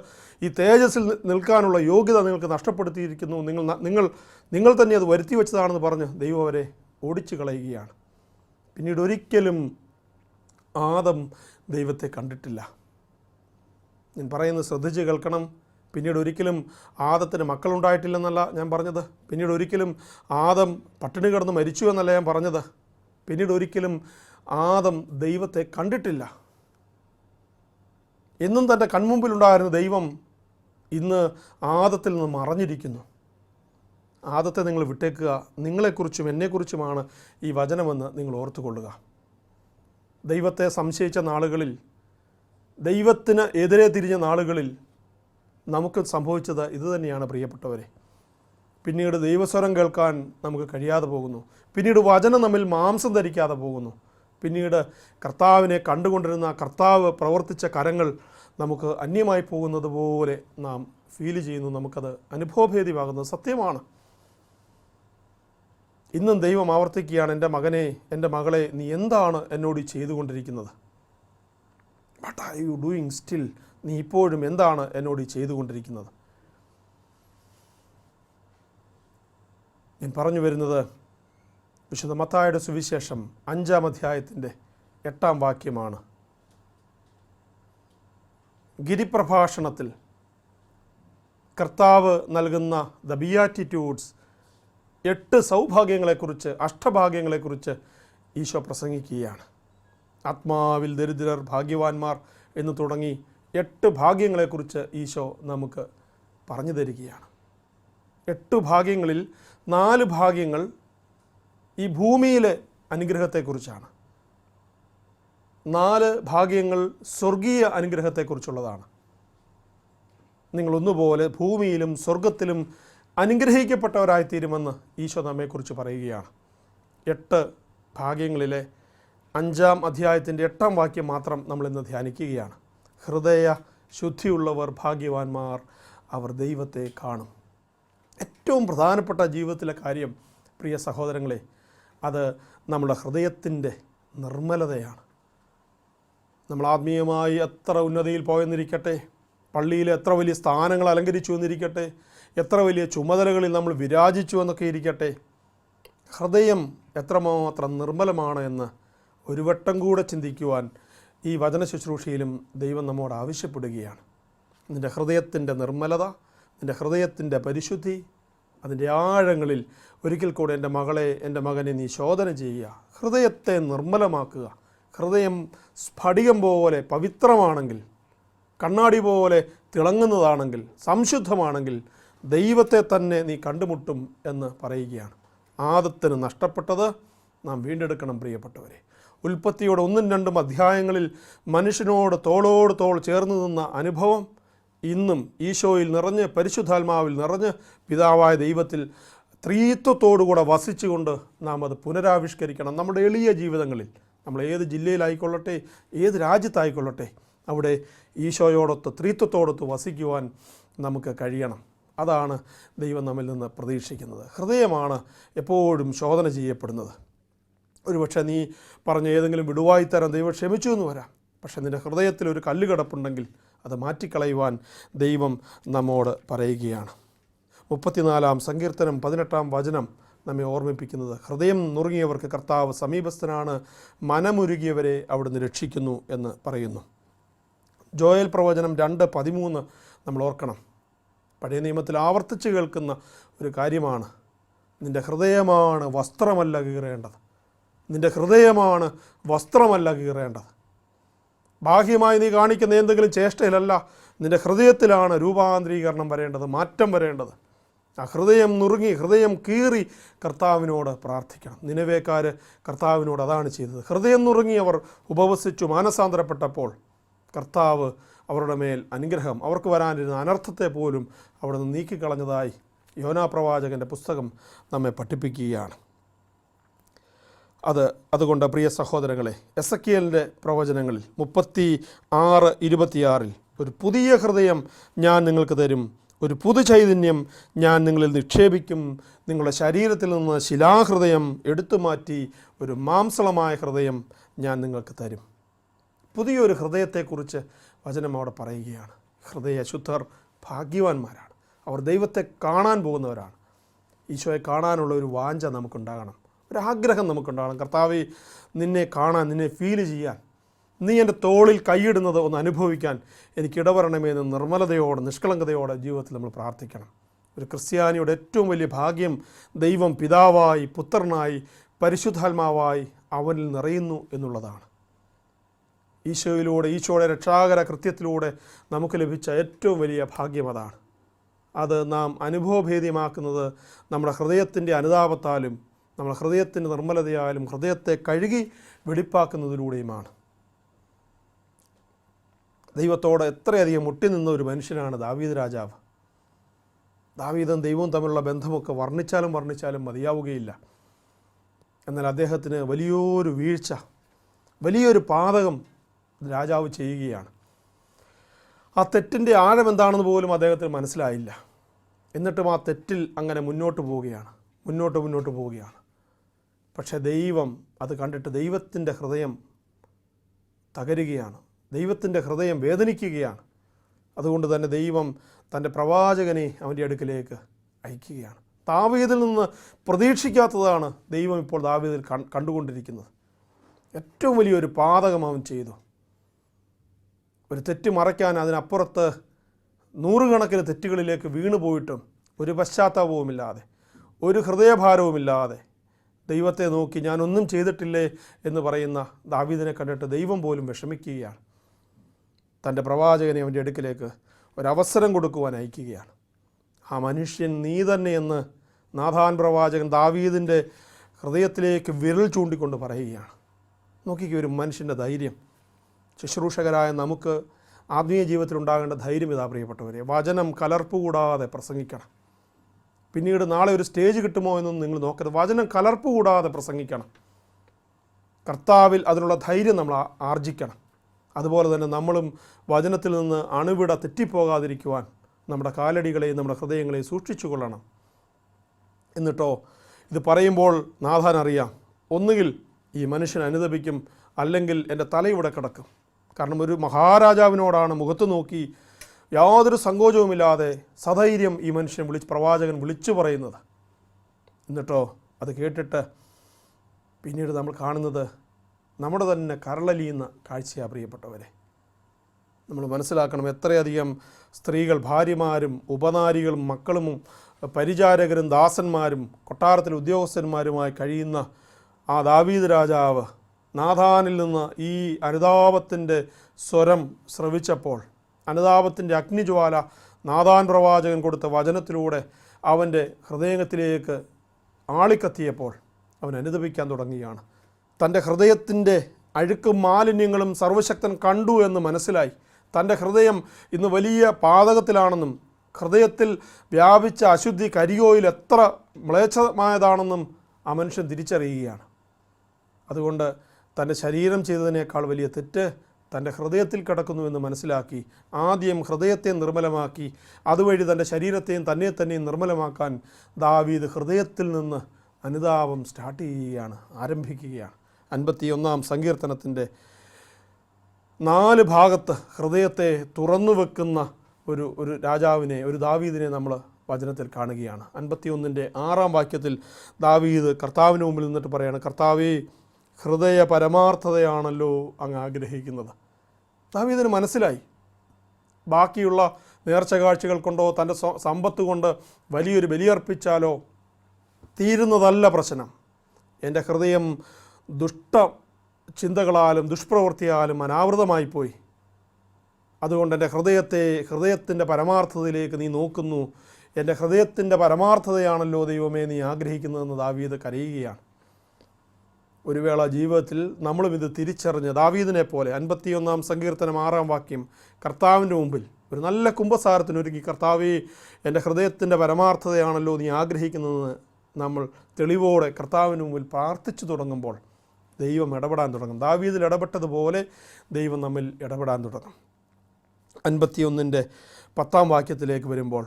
ഈ തേജസ്സിൽ നിൽക്കാനുള്ള യോഗ്യത നിങ്ങൾക്ക് നഷ്ടപ്പെടുത്തിയിരിക്കുന്നു, നിങ്ങൾ തന്നെ അത് വരുത്തി വെച്ചതാണെന്ന് പറഞ്ഞ് ദൈവം അവരെ ഓടിച്ചു കളയുകയാണ്. പിന്നീട് ഒരിക്കലും ആദം ദൈവത്തെ കണ്ടിട്ടില്ല. ഞാൻ പറയുന്നത് ശ്രദ്ധിച്ച് കേൾക്കണം. പിന്നീട് ഒരിക്കലും ആദത്തിന് മക്കളുണ്ടായിട്ടില്ലെന്നല്ല ഞാൻ പറഞ്ഞത്. പിന്നീട് ഒരിക്കലും ആദം പട്ടിണി കിടന്ന് മരിച്ചു എന്നല്ല ഞാൻ പറഞ്ഞത്. പിന്നീട് ഒരിക്കലും ആദം ദൈവത്തെ കണ്ടിട്ടില്ല. എന്നും തൻ്റെ കൺമുമ്പിലുണ്ടായിരുന്ന ദൈവം ഇന്ന് ആദത്തിൽ നിന്ന് മറഞ്ഞിരിക്കുന്നു. ആദത്തെ നിങ്ങൾ വിട്ടേക്കുക. നിങ്ങളെക്കുറിച്ചും എന്നെക്കുറിച്ചുമാണ് ഈ വചനമെന്ന് നിങ്ങൾ ഓർത്തുകൊള്ളുക. ദൈവത്തെ സംശയിച്ച നാളുകളിൽ, ദൈവത്തിന് എതിരെ തിരിഞ്ഞ നാളുകളിൽ നമുക്ക് സംഭവിച്ചത് ഇതുതന്നെയാണ് പ്രിയപ്പെട്ടവരെ. പിന്നീട് ദൈവസ്വരം കേൾക്കാൻ നമുക്ക് കഴിയാതെ പോകുന്നു. പിന്നീട് വചനം നമ്മിൽ മാംസം ധരിക്കാതെ പോകുന്നു. പിന്നീട് കർത്താവിനെ കണ്ടുകൊണ്ടിരുന്ന കർത്താവ് പ്രവർത്തിച്ച കരങ്ങൾ നമുക്ക് അന്യമായി പോകുന്നത് പോലെ നാം ഫീൽ ചെയ്യുന്നു. നമുക്കത് അനുഭവഭേദ്യമാകുന്നത് സത്യമാണ്. ഇന്നും ദൈവം ആവർത്തിക്കുകയാണ്, എൻ്റെ മകനെ, എൻ്റെ മകളെ, നീ എന്താണ് എന്നോട് ചെയ്തുകൊണ്ടിരിക്കുന്നത്? What are you doing still? നീ ഇപ്പോഴും എന്താണ് എന്നോട് ചെയ്തുകൊണ്ടിരിക്കുന്നത്? ഞാൻ പറഞ്ഞു വരുന്നത് വിശുദ്ധ മത്തായിയുടെ സുവിശേഷം 5-ാം അധ്യായത്തിൻ്റെ 8-ാം വാക്യമാണ്. ഗിരിപ്രഭാഷണത്തിൽ കർത്താവ് നൽകുന്ന ദ ബിയാറ്റിറ്റ്യൂഡ്സ്, 8 സൗഭാഗ്യങ്ങളെക്കുറിച്ച്, അഷ്ടഭാഗ്യങ്ങളെക്കുറിച്ച് ഈശോ പ്രസംഗിക്കുകയാണ്. ആത്മാവിൽ ദരിദ്രർ ഭാഗ്യവാന്മാർ എന്ന് തുടങ്ങി 8 ഭാഗ്യങ്ങളെക്കുറിച്ച് ഈശോ നമുക്ക് പറഞ്ഞു തരികയാണ്. 8 ഭാഗ്യങ്ങളിൽ 4 ഭാഗ്യങ്ങൾ ഈ ഭൂമിയിലെ അനുഗ്രഹത്തെക്കുറിച്ചാണ്. 4 ഭാഗ്യങ്ങൾ സ്വർഗീയ അനുഗ്രഹത്തെക്കുറിച്ചുള്ളതാണ്. നിങ്ങളൊന്നുപോലെ ഭൂമിയിലും സ്വർഗത്തിലും അനുഗ്രഹിക്കപ്പെട്ടവരായിത്തീരുമെന്ന് ഈശോ നമ്മെക്കുറിച്ച് പറയുകയാണ്. 8 ഭാഗ്യങ്ങളിലെ 5-ാം അധ്യായത്തിൻ്റെ 8-ാം വാക്യം മാത്രം നമ്മളിന്ന് ധ്യാനിക്കുകയാണ്. ഹൃദയ ശുദ്ധിയുള്ളവർ ഭാഗ്യവാന്മാർ, അവർ ദൈവത്തെ കാണും. ഏറ്റവും പ്രധാനപ്പെട്ട ജീവിതത്തിലെ കാര്യം പ്രിയ സഹോദരങ്ങളെ, അത് നമ്മുടെ ഹൃദയത്തിൻ്റെ നിർമ്മലതയാണ്. നമ്മൾ ആത്മീയമായി എത്ര ഉന്നതിയിൽ പോയെന്നിരിക്കട്ടെ, പള്ളിയിൽ എത്ര വലിയ സ്ഥാനങ്ങൾ അലങ്കരിച്ചു എന്നിരിക്കട്ടെ, എത്ര വലിയ ചുമതലകളിൽ നമ്മൾ വിരാജിച്ചു എന്നൊക്കെ ഇരിക്കട്ടെ, ഹൃദയം എത്രമാത്രം നിർമ്മലമാണ് എന്ന് ഒരു വട്ടം കൂടെ ചിന്തിക്കുവാൻ ഈ വചന ശുശ്രൂഷയിലും ദൈവം നമ്മോട് ആവശ്യപ്പെടുകയാണ്. നിൻ്റെ ഹൃദയത്തിൻ്റെ നിർമ്മലത, നിൻ്റെ ഹൃദയത്തിൻ്റെ പരിശുദ്ധി, അതിൻ്റെ ആഴങ്ങളിൽ ഒരിക്കൽ കൂടെ എൻ്റെ മകളെ, എൻ്റെ മകനെ നീ ശോധന ചെയ്യുക. ഹൃദയത്തെ നിർമ്മലമാക്കുക. ഹൃദയം സ്ഫടികം പോലെ പവിത്രമാണെങ്കിൽ, കണ്ണാടി പോലെ തിളങ്ങുന്നതാണെങ്കിൽ, സംശുദ്ധമാണെങ്കിൽ ദൈവത്തെ തന്നെ നീ കണ്ടുമുട്ടും എന്ന് പറയുകയാണ്. ആദത്തിന് നഷ്ടപ്പെട്ടത് നാം വീണ്ടെടുക്കണം പ്രിയപ്പെട്ടവരെ. ഉൽപ്പത്തിയുടെ 1-2 അധ്യായങ്ങളിൽ മനുഷ്യനോട് തോളോട് തോൾ ചേർന്ന് നിന്ന അനുഭവം ഇന്നും ഈശോയിൽ നിറഞ്ഞ്, പരിശുദ്ധാത്മാവിൽ നിറഞ്ഞ്, പിതാവായ ദൈവത്തിൽ ത്രിത്വത്തോടുകൂടെ വസിച്ചുകൊണ്ട് നാം അത് പുനരാവിഷ്കരിക്കണം. നമ്മുടെ എളിയ ജീവിതങ്ങളിൽ, നമ്മൾ ഏത് ജില്ലയിലായിക്കൊള്ളട്ടെ, ഏത് രാജ്യത്തായിക്കൊള്ളട്ടെ, അവിടെ ഈശോയോടൊത്ത് ത്രിത്വത്തോടൊത്ത് വസിക്കുവാൻ നമുക്ക് കഴിയണം. അതാണ് ദൈവം നമ്മിൽ നിന്ന് പ്രതീക്ഷിക്കുന്നത്. ഹൃദയമാണ് എപ്പോഴും ശോധന ചെയ്യപ്പെടുന്നത്. ഒരുപക്ഷെ നീ പറഞ്ഞ ഏതെങ്കിലും വിടുവായിത്തരം ദൈവം ക്ഷമിച്ചു എന്ന് വരാം. പക്ഷേ നിൻ്റെ ഹൃദയത്തിൽ ഒരു കല്ല് കിടപ്പുണ്ടെങ്കിൽ അത് മാറ്റിക്കളയുവാൻ ദൈവം നമ്മോട് പറയുകയാണ്. 34-ാം സങ്കീർത്തനം 18-ാം വചനം നമ്മെ ഓർമ്മിപ്പിക്കുന്നത്, ഹൃദയം നുറുങ്ങിയവർക്ക് കർത്താവ് സമീപസ്ഥനാണ്, മനമുരുകിയവരെ അവിടുന്ന് രക്ഷിക്കുന്നു എന്ന് പറയുന്നു. ജോയൽ പ്രവചനം 2:13 നമ്മൾ ഓർക്കണം. പഴയ നിയമത്തിൽ ആവർത്തിച്ച് കേൾക്കുന്ന ഒരു കാര്യമാണ്, നിൻ്റെ ഹൃദയമാണ് വസ്ത്രമല്ല കീറേണ്ടത്. നിൻ്റെ ഹൃദയമാണ് വസ്ത്രമല്ല കീറേണ്ടത്. ബാഹ്യമായി നീ കാണിക്കുന്ന എന്തെങ്കിലും ചേഷ്ടയിലല്ല, നിൻ്റെ ഹൃദയത്തിലാണ് രൂപാന്തരീകരണം വരേണ്ടത്, മാറ്റം വരേണ്ടത്. ആ ഹൃദയം നുറുങ്ങി, ഹൃദയം കീറി കർത്താവിനോട് പ്രാർത്ഥിക്കണം. നിനവേക്കാർ കർത്താവിനോട് അതാണ് ചെയ്തത്. ഹൃദയം നുറുങ്ങി അവർ ഉപവസിച്ചു മാനസാന്തരപ്പെട്ടപ്പോൾ കർത്താവ് അവരുടെ മേൽ അനുഗ്രഹം, അവർക്ക് വരാനിരുന്ന അനർത്ഥത്തെ പോലും അവിടെ നിന്ന് നീക്കിക്കളഞ്ഞതായി യോനാ പ്രവാചകൻ്റെ പുസ്തകം നമ്മെ പഠിപ്പിക്കുകയാണ്. അതുകൊണ്ട് പ്രിയ സഹോദരങ്ങളെ, എസെക്കിയേലിൻ്റെ പ്രവചനങ്ങളിൽ 36:26 ഒരു പുതിയ ഹൃദയം ഞാൻ നിങ്ങൾക്ക് തരും, ഒരു പുതു ചൈതന്യം ഞാൻ നിങ്ങളിൽ നിക്ഷേപിക്കും, നിങ്ങളുടെ ശരീരത്തിൽ നിന്ന് ശിലാഹൃദയം എടുത്തു മാറ്റി ഒരു മാംസളമായ ഹൃദയം ഞാൻ നിങ്ങൾക്ക് തരും. പുതിയൊരു ഹൃദയത്തെക്കുറിച്ച് വചനം അവിടെ പറയുകയാണ്. ഹൃദയശുദ്ധർ ഭാഗ്യവാന്മാരാണ്, അവർ ദൈവത്തെ കാണാൻ പോകുന്നവരാണ്. ഈശോയെ കാണാനുള്ള ഒരു വാഞ്ച നമുക്കുണ്ടാകണം, ഒരാഗ്രഹം നമുക്കുണ്ടാകണം. കർത്താവേ, നിന്നെ കാണാൻ, നിന്നെ ഫീൽ ചെയ്യാൻ, നീ എൻ്റെ തോളിൽ കൈയിടുന്നത് ഒന്ന് അനുഭവിക്കാൻ എനിക്കിടവരണമേ എന്ന് നിർമ്മലതയോടെ, നിഷ്കളങ്കതയോടെ ജീവിതത്തിൽ നമ്മൾ പ്രാർത്ഥിക്കണം. ഒരു ക്രിസ്ത്യാനിയുടെ ഏറ്റവും വലിയ ഭാഗ്യം ദൈവം പിതാവായി, പുത്രനായി, പരിശുദ്ധാത്മാവായി അവനിൽ നിറയുന്നു എന്നുള്ളതാണ്. ഈശോയിലൂടെ, ഈശോയുടെ രക്ഷാകര കൃത്യത്തിലൂടെ നമുക്ക് ലഭിച്ച ഏറ്റവും വലിയ ഭാഗ്യം അതാണ്. അത് നാം അനുഭവഭേദ്യമാക്കുന്നത് നമ്മുടെ ഹൃദയത്തിൻ്റെ അനുതാപത്താലും നമ്മുടെ ഹൃദയത്തിൻ്റെ നിർമ്മലതയാലും ഹൃദയത്തെ കഴുകി വെടിപ്പാക്കുന്നതിലൂടെയുമാണ്. ദൈവത്തോട് എത്രയധികം മുട്ടി നിന്ന ഒരു മനുഷ്യനാണ് ദാവീദ് രാജാവ്. ദാവീദും ദൈവവും തമ്മിലുള്ള ബന്ധമൊക്കെ വർണ്ണിച്ചാലും മതിയാവുകയില്ല. എന്നാൽ അദ്ദേഹത്തിന് വലിയൊരു വീഴ്ച, വലിയൊരു പാതകം രാജാവ് ചെയ്യുകയാണ്. ആ തെറ്റിൻ്റെ ആഴം എന്താണെന്ന് പോലും അദ്ദേഹത്തിന് മനസ്സിലായില്ല. എന്നിട്ടും ആ തെറ്റിൽ അങ്ങനെ മുന്നോട്ട് പോവുകയാണ്. പക്ഷേ ദൈവം അത് കണ്ടിട്ട് ദൈവത്തിൻ്റെ ഹൃദയം തകരുകയാണ്, ദൈവത്തിൻ്റെ ഹൃദയം വേദനിക്കുകയാണ്. അതുകൊണ്ട് തന്നെ ദൈവം തൻ്റെ പ്രവാചകനെ അവൻ്റെ അടുക്കിലേക്ക് അയക്കുകയാണ്. ദാവീദിൽ നിന്ന് പ്രതീക്ഷിക്കാത്തതാണ് ദൈവം ഇപ്പോൾ ദാവീദിൽ കണ്ടുകൊണ്ടിരിക്കുന്നത്. ഏറ്റവും വലിയൊരു പാതകം അവൻ ചെയ്തു. ഒരു തെറ്റ് മറയ്ക്കാൻ അതിനപ്പുറത്ത് നൂറുകണക്കിന് തെറ്റുകളിലേക്ക് വീണു പോയിട്ടും ഒരു പശ്ചാത്താപവുമില്ലാതെ, ഒരു ഹൃദയഭാരവുമില്ലാതെ ദൈവത്തെ നോക്കി ഞാനൊന്നും ചെയ്തിട്ടില്ലേ എന്ന് പറയുന്ന ദാവീദിനെ കണ്ടിട്ട് ദൈവം പോലും വിഷമിക്കുകയാണ്. തൻ്റെ പ്രവാചകനെ അവൻ്റെ അടുക്കിലേക്ക് ഒരവസരം കൊടുക്കുവാൻ അയക്കുകയാണ്. ആ മനുഷ്യൻ നീ തന്നെയെന്ന് നാഥാൻ പ്രവാചകൻ ദാവീദിൻ്റെ ഹൃദയത്തിലേക്ക് വിരൽ ചൂണ്ടിക്കൊണ്ട് പറയുകയാണ്. നോക്കിക്കേ, ഒരു മനുഷ്യൻ്റെ ധൈര്യം. ശുശ്രൂഷകരായ നമുക്ക് ആത്മീയ ജീവിതത്തിൽ ഉണ്ടാകേണ്ട ധൈര്യം ഇതാ പ്രിയപ്പെട്ടവരെ. വചനം കലർപ്പ് കൂടാതെ പ്രസംഗിക്കണം. പിന്നീട് നാളെ ഒരു സ്റ്റേജ് കിട്ടുമോ എന്നൊന്നും നിങ്ങൾ നോക്കരുത്. വചനം കലർപ്പ് കൂടാതെ പ്രസംഗിക്കണം. കർത്താവിൽ അതിനുള്ള ധൈര്യം നമ്മൾ ആർജിക്കണം. അതുപോലെ തന്നെ നമ്മളും വചനത്തിൽ നിന്ന് അണുവിട തെറ്റിപ്പോകാതിരിക്കുവാൻ നമ്മുടെ കാലടികളെയും നമ്മുടെ ഹൃദയങ്ങളെയും സൂക്ഷിച്ചു കൊള്ളണം. എന്നിട്ടോ ഇത് പറയുമ്പോൾ നാഥാൻ അറിയാം, ഒന്നുകിൽ ഈ മനുഷ്യൻ അനുതപിക്കും, അല്ലെങ്കിൽ എൻ്റെ തലയിവിടെ കിടക്കും. കാരണം ഒരു മഹാരാജാവിനോടാണ് മുഖത്ത് നോക്കി യാതൊരു സങ്കോചവുമില്ലാതെ സധൈര്യം ഈ മനുഷ്യൻ പ്രവാചകൻ വിളിച്ചു പറയുന്നത്. എന്നിട്ടോ അത് കേട്ടിട്ട് പിന്നീട് നമ്മൾ കാണുന്നത് നമ്മുടെ തന്നെ കരളലിയുന്ന കാഴ്ചയാണ് പ്രിയപ്പെട്ടവരെ. നമ്മൾ മനസ്സിലാക്കണം, എത്രയധികം സ്ത്രീകൾ, ഭാര്യമാരും ഉപനാരികളും മക്കളും പരിചാരകരും ദാസന്മാരും കൊട്ടാരത്തിലെ ഉദ്യോഗസ്ഥന്മാരുമായി കഴിയുന്ന ആ ദാവീദ് രാജാവ് നാഥാനിൽ നിന്ന് ഈ അനുതാപത്തിൻ്റെ സ്വരം ശ്രവിച്ചപ്പോൾ, അനുതാപത്തിൻ്റെ അഗ്നിജ്വാല നാഥാൻ പ്രവാചകൻ കൊടുത്ത വചനത്തിലൂടെ അവൻ്റെ ഹൃദയത്തിലേക്ക് ആളിക്കത്തിയപ്പോൾ അവൻ അനുതപിക്കാൻ തുടങ്ങുകയാണ്. തൻ്റെ ഹൃദയത്തിൻ്റെ അഴുക്കും മാലിന്യങ്ങളും സർവശക്തൻ കണ്ടു എന്ന് മനസ്സിലായി. തൻ്റെ ഹൃദയം ഇന്ന് വലിയ പാതകത്തിലാണെന്നും ഹൃദയത്തിൽ വ്യാപിച്ച അശുദ്ധി കരിയോയിൽ എത്ര മ്ലേച്ഛമായതാണെന്നും ആ മനുഷ്യൻ തിരിച്ചറിയുകയാണ്. അതുകൊണ്ട് തൻ്റെ ശരീരം ചെയ്തതിനേക്കാൾ വലിയ തെറ്റ് തൻ്റെ ഹൃദയത്തിൽ കിടക്കുന്നുവെന്ന് മനസ്സിലാക്കി ആദ്യം ഹൃദയത്തെ നിർമ്മലമാക്കി അതുവഴി തൻ്റെ ശരീരത്തെയും തന്നെയും നിർമ്മലമാക്കാൻ ദാവീദ് ഹൃദയത്തിൽ നിന്ന് അനുതാപം ആരംഭിക്കുകയാണ്. 51-ാം സങ്കീർത്തനത്തിൻ്റെ 4 ഭാഗത്ത് ഹൃദയത്തെ തുറന്നു വെക്കുന്ന ഒരു രാജാവിനെ, ഒരു ദാവീദിനെ നമ്മൾ വചനത്തിൽ കാണുകയാണ്. 51-ൻ്റെ 6-ാം വാക്യത്തിൽ ദാവീദ് കർത്താവിന് മുമ്പിൽ നിന്നിട്ട് പറയാണ്, കർത്താവേ, ഹൃദയ പരമാർത്ഥതയാണല്ലോ അങ്ങ് ആഗ്രഹിക്കുന്നത്. ദാവീദിന് മനസ്സിലായി, ബാക്കിയുള്ള നേർച്ച കാഴ്ചകൾ കൊണ്ടോ തൻ്റെ സമ്പത്ത് കൊണ്ട് വലിയൊരു ബലിയർപ്പിച്ചാലോ തീരുന്നതല്ല പ്രശ്നം. എൻ്റെ ഹൃദയം ദുഷ്ട ചിന്തകളാലും ദുഷ്പ്രവൃത്തിയാലും അനാവൃതമായിപ്പോയി. അതുകൊണ്ട് എൻ്റെ ഹൃദയത്തിൻ്റെ പരമാർത്ഥതയിലേക്ക് നീ നോക്കുന്നു എൻ്റെ ഹൃദയത്തിൻ്റെ പരമാർത്ഥതയാണല്ലോ ദൈവമേ നീ ആഗ്രഹിക്കുന്നതെന്ന് ദാവീദ് കരയുകയാണ്. ഒരു വേള ജീവിതത്തിൽ നമ്മളും ഇത് തിരിച്ചറിഞ്ഞ് ദാവീദിനെ പോലെ 51-ാം സങ്കീർത്തനം 6-ാം വാക്യം കർത്താവിൻ്റെ മുമ്പിൽ ഒരു നല്ല കുമ്പസാരത്തിനൊരുങ്ങി, കർത്താവേ എൻ്റെ ഹൃദയത്തിൻ്റെ പരമാർത്ഥതയാണല്ലോ നീ ആഗ്രഹിക്കുന്നതെന്ന് നമ്മൾ തെളിവോടെ കർത്താവിന് മുമ്പിൽ പ്രാർത്ഥിച്ചു തുടങ്ങുമ്പോൾ ദൈവം ഇടപെടാൻ തുടങ്ങും. ദാവീദിൽ ഇടപെട്ടതുപോലെ ദൈവം നമ്മിൽ ഇടപെടാൻ തുടങ്ങും. 51-ൻ്റെ 10-ാം വാക്യത്തിലേക്ക് വരുമ്പോൾ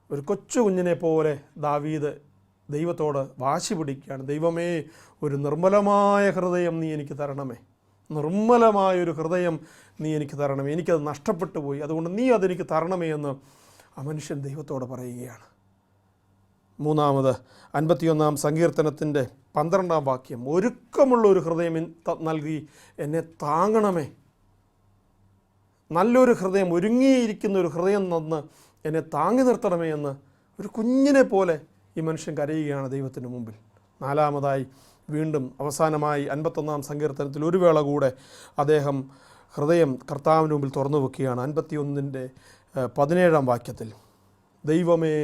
ഒരു കൊച്ചു കുഞ്ഞിനെ പോലെ ദാവീദ് ദൈവത്തോട് വാശി പിടിക്കുകയാണ്. ദൈവമേ, ഒരു നിർമ്മലമായ ഹൃദയം നീ എനിക്ക് തരണമേ, നിർമ്മലമായൊരു ഹൃദയം നീ എനിക്ക് തരണമേ, എനിക്കത് നഷ്ടപ്പെട്ടു പോയി, അതുകൊണ്ട് നീ അതെനിക്ക് തരണമേ എന്ന് ആ മനുഷ്യൻ ദൈവത്തോട് പറയുകയാണ്. മൂന്നാമത് 51-ാം സങ്കീർത്തനത്തിൻ്റെ 12-ാം വാക്യം, ഒരുക്കമുള്ള ഒരു ഹൃദയം നൽകി എന്നെ താങ്ങണമേ, നല്ലൊരു ഹൃദയം, ഒരുങ്ങിയിരിക്കുന്ന ഒരു ഹൃദയം തന്ന് എന്നെ താങ്ങി നിർത്തണമേ എന്ന് ഒരു കുഞ്ഞിനെ പോലെ ഈ മനുഷ്യൻ കരയുകയാണ് ദൈവത്തിന് മുമ്പിൽ. നാലാമതായി വീണ്ടും അവസാനമായി 51-ാം സങ്കീർത്തനത്തിൽ ഒരു വേള കൂടെ അദ്ദേഹം ഹൃദയം കർത്താവിന് മുമ്പിൽ തുറന്നു വെക്കുകയാണ്. 51-ൻ്റെ 17-ാം വാക്യത്തിൽ, ദൈവമേ,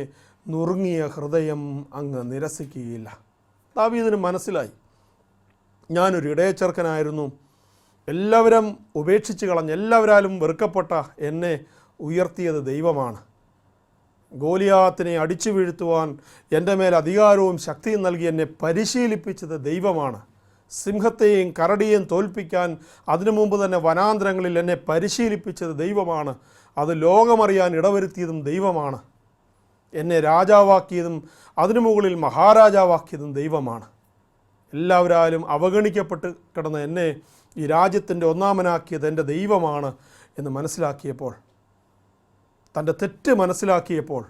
നുറുങ്ങിയ ഹൃദയം അങ്ങ് നിരസിക്കുകയില്ല. ദാവീദിന് മനസ്സിലായി, ഞാനൊരു ഇടയച്ചെറുക്കനായിരുന്നു, എല്ലാവരും ഉപേക്ഷിച്ച് കളഞ്ഞ് എല്ലാവരാലും വെറുക്കപ്പെട്ട എന്നെ ഉയർത്തിയത് ദൈവമാണ്. ഗോലിയാത്തിനെ അടിച്ചു വീഴ്ത്തുവാൻ എൻ്റെ മേൽ അധികാരവും ശക്തിയും നൽകി എന്നെ പരിശീലിപ്പിച്ചത് ദൈവമാണ്. സിംഹത്തെയും കരടിയെയും തോൽപ്പിക്കാൻ അതിനു മുമ്പ് തന്നെ വനാന്തരങ്ങളിൽ എന്നെ പരിശീലിപ്പിച്ചത് ദൈവമാണ്. അത് ലോകമറിയാൻ ഇടവരുത്തിയതും ദൈവമാണ്. എന്നെ രാജാവാക്കിയതും അതിനു മുകളിൽ മഹാരാജാവാക്കിയതും ദൈവമാണ്. എല്ലാവരാലും അവഗണിക്കപ്പെട്ട് കിടന്ന എന്നെ ഈ രാജ്യത്തിൻ്റെ ഒന്നാമനാക്കിയത് എൻ്റെ ദൈവമാണ് എന്ന് മനസ്സിലാക്കിയപ്പോൾ, തൻ്റെ തെറ്റ് മനസ്സിലാക്കിയപ്പോൾ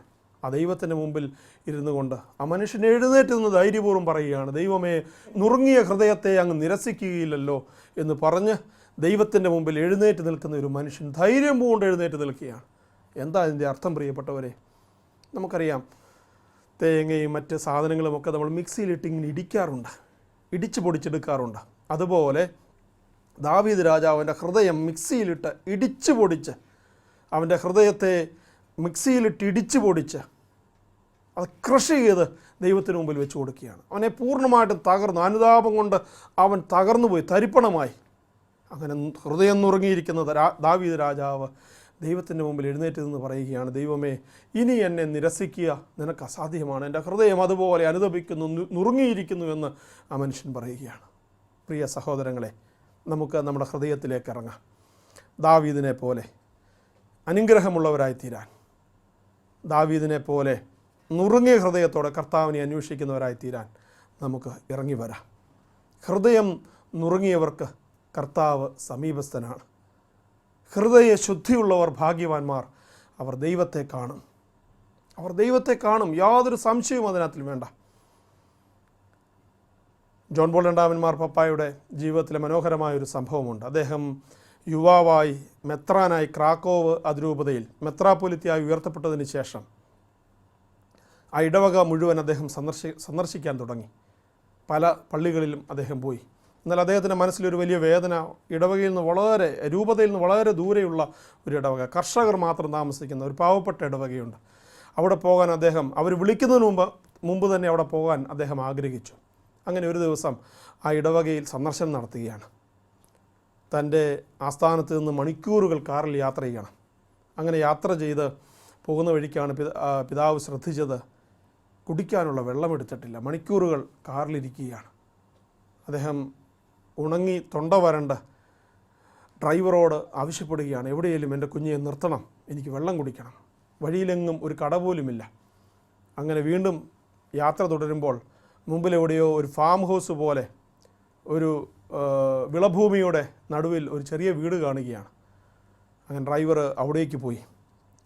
ആ ദൈവത്തിൻ്റെ മുമ്പിൽ ഇരുന്നു കൊണ്ട് ആ മനുഷ്യൻ എഴുന്നേറ്റ് നിന്ന് ധൈര്യപൂർവ്വം പറയുകയാണ്, ദൈവമേ, നുറുങ്ങിയ ഹൃദയത്തെ അങ്ങ് നിരസിക്കുകയില്ലല്ലോ എന്ന് പറഞ്ഞ് ദൈവത്തിൻ്റെ മുമ്പിൽ എഴുന്നേറ്റ് നിൽക്കുന്ന ഒരു മനുഷ്യൻ ധൈര്യം പൂണ്ട് എഴുന്നേറ്റ് നിൽക്കുകയാണ്. എന്താ അതിൻ്റെ അർത്ഥം പ്രിയപ്പെട്ടവരെ? നമുക്കറിയാം, തേങ്ങയും മറ്റ് സാധനങ്ങളുമൊക്കെ നമ്മൾ മിക്സിയിലിട്ട് ഇങ്ങനെ ഇടിക്കാറുണ്ട്, ഇടിച്ച് പൊടിച്ചെടുക്കാറുണ്ട്. അതുപോലെ ദാവീദ് രാജാവിൻ്റെ ഹൃദയം മിക്സിയിലിട്ട് ഇടിച്ച് പൊടിച്ച്, അവൻ്റെ ഹൃദയത്തെ മിക്സിയിലിട്ട് ഇടിച്ച് പൊടിച്ച് അത് ക്രഷ് ചെയ്ത് ദൈവത്തിന് മുമ്പിൽ വെച്ച് കൊടുക്കുകയാണ്. അവനെ പൂർണ്ണമായിട്ടും തകർന്നു, അനുതാപം കൊണ്ട് അവൻ തകർന്നു പോയി, തരിപ്പണമായി. അങ്ങനെ ഹൃദയം നുറുങ്ങിയിരിക്കുന്ന ദാവീദ് രാജാവ് ദൈവത്തിൻ്റെ മുമ്പിൽ എഴുന്നേറ്റ് നിന്ന് പറയുകയാണ്, ദൈവമേ, ഇനി എന്നെ നിരസിക്കുക നിനക്ക് അസാധ്യമാണ്, എൻ്റെ ഹൃദയം അതുപോലെ അനുതപിക്കുന്നു, നുറുങ്ങിയിരിക്കുന്നു എന്ന് ആ മനുഷ്യൻ പറയുകയാണ്. പ്രിയ സഹോദരങ്ങളെ, നമുക്ക് നമ്മുടെ ഹൃദയത്തിലേക്ക് ഇറങ്ങാം. ദാവീദിനെ പോലെ അനുഗ്രഹമുള്ളവരായി തീരാൻ, ദാവീദിനെ പോലെ നുറുങ്ങിയ ഹൃദയത്തോടെ കർത്താവിനെ അന്വേഷിക്കുന്നവരായി തീരാൻ നമുക്ക് ഇറങ്ങി വരാം. ഹൃദയം നുറുങ്ങിയവർക്ക് കർത്താവ് സമീപസ്ഥനാണ്. ഹൃദയ ശുദ്ധിയുള്ളവർ ഭാഗ്യവാന്മാർ, അവർ ദൈവത്തെ കാണും, അവർ ദൈവത്തെ കാണും, യാതൊരു സംശയവും അതിനകത്തിൽ വേണ്ട. ജോൺ പോൾ രണ്ടാമൻ മാർപ്പാപ്പായുടെ ജീവിതത്തിലെ മനോഹരമായൊരു സംഭവമുണ്ട്. അദ്ദേഹം യുവാവായി മെത്രാനായി ക്രാക്കോവ് അതിരൂപതയിൽ മെത്രാപ്പൊലിത്തയായി ഉയർത്തപ്പെട്ടതിന് ശേഷം ആ ഇടവക മുഴുവൻ അദ്ദേഹം സന്ദർശിക്കാൻ തുടങ്ങി. പല പള്ളികളിലും അദ്ദേഹം പോയി. എന്നാൽ അദ്ദേഹത്തിൻ്റെ മനസ്സിലൊരു വലിയ വേദന, ഇടവകയിൽ നിന്ന് രൂപതയിൽ നിന്ന് വളരെ ദൂരെയുള്ള ഒരു ഇടവക, കർഷകർ മാത്രം താമസിക്കുന്ന ഒരു പാവപ്പെട്ട ഇടവകയുണ്ട്. അവിടെ പോകാൻ അവർ വിളിക്കുന്നതിന് മുമ്പ് തന്നെ അവിടെ പോകാൻ അദ്ദേഹം ആഗ്രഹിച്ചു. അങ്ങനെ ഒരു ദിവസം ആ ഇടവകയിൽ സന്ദർശനം നടത്തുകയാണ്. തൻ്റെ ആസ്ഥാനത്ത് നിന്ന് മണിക്കൂറുകൾ കാറിൽ യാത്ര ചെയ്യണം. അങ്ങനെ യാത്ര ചെയ്ത് പോകുന്ന വഴിക്കാണ് പിതാവ് ശ്രദ്ധിച്ചത്, കുടിക്കാനുള്ള വെള്ളമെടുത്തിട്ടില്ല. മണിക്കൂറുകൾ കാറിലിരിക്കുകയാണ്. അദ്ദേഹം ഉണങ്ങി തൊണ്ട വരണ്ട് ഡ്രൈവറോട് ആവശ്യപ്പെടുകയാണ്, എവിടെയെങ്കിലും എൻ്റെ കുഞ്ഞിനെ നിർത്തണം, എനിക്ക് വെള്ളം കുടിക്കണം. വഴിയിലെങ്ങും ഒരു കട പോലുമില്ല. അങ്ങനെ വീണ്ടും യാത്ര തുടരുമ്പോൾ മുമ്പിലെവിടെയോ ഒരു ഫാം ഹൗസ് പോലെ ഒരു വിളഭൂമിയുടെ നടുവിൽ ഒരു ചെറിയ വീട് കാണുകയാണ്. അങ്ങനെ ഡ്രൈവർ അവിടേക്ക് പോയി